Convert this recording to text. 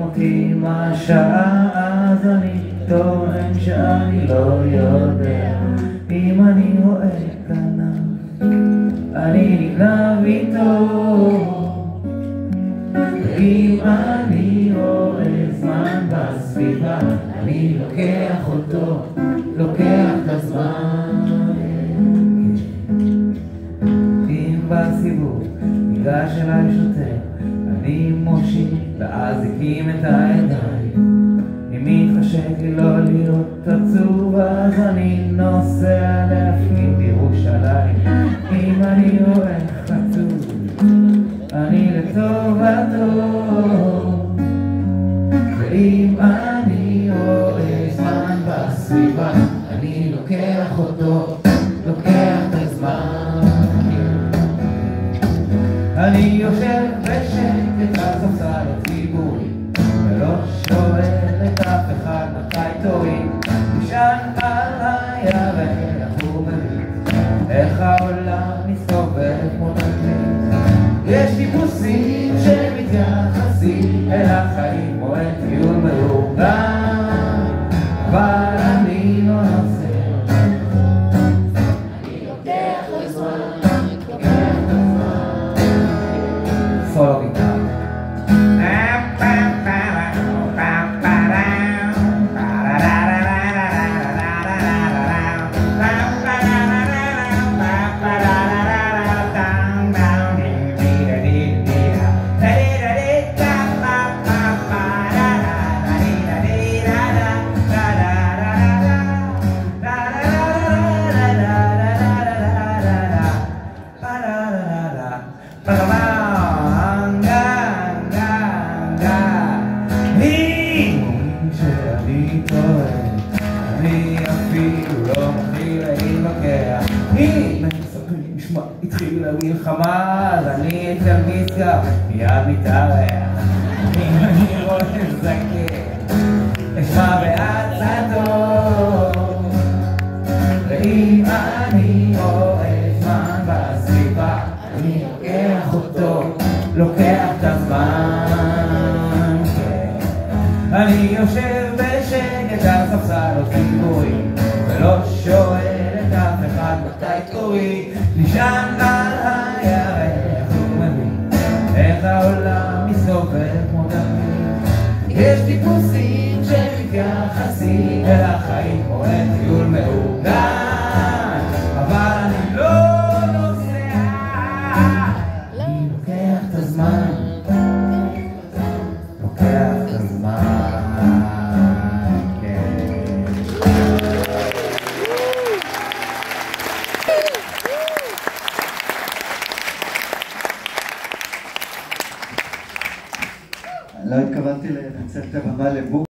אותי מה השעה, אז אני טוען שאני לא יודע. אם אני רואה כנף, אני נגנב איתו. אם אני רואה זמן בסביבה, אני לוקח אותו, לוקח את הזמן. אם בסיבוב ניגש אליי שוטר, אני מושיט ואז הקים את הידיים. אם מתחשק לי לא להיות עצוב, אז אני נוסע להפגין בירושלים. אם אני רואה חצוף, אני לטובתו. ואם אני רואה זמן בסביבה, אני לוקח אותו, לוקח את הזמן. אני יושב בשקט על ספסל הציבורי, ולא שואל את אף אחד מתי תורי. נשען על הירח ומביט איך העולם מסתובב כמו תקליט. יש טיפוסים שמתייחסים אל החיים כמו אל טיול מאורגן, אבל אני לא נוסע. אני לוקח לזמן, לוקח את הזמן. סולו גיטרה. אני אפילו לא מתחיל להתווכח. אם מספרים שמע התחילה מלחמה, אז אני את המסגר מיד מתארח. אם אני רואה זקן אשמע בעצתו. ואם אני רואה זמן בסביבה, אני לוקח אותו, לוקח את הזמן. אני יושב בשקט על ספסל ציבורי, ולא שואל את אף אחד מתי תורי. נשען על הירח ומבין איך העולם מסתובב כמו תקליט. יש טיפוסים שמתייחסים אל החיים כמו אל טיול מאורגן, אבל אני לא נוסע. אני לוקח את הזמן, לוקח את הזמן. לא התכוונתי לנצל את הבמה לבום.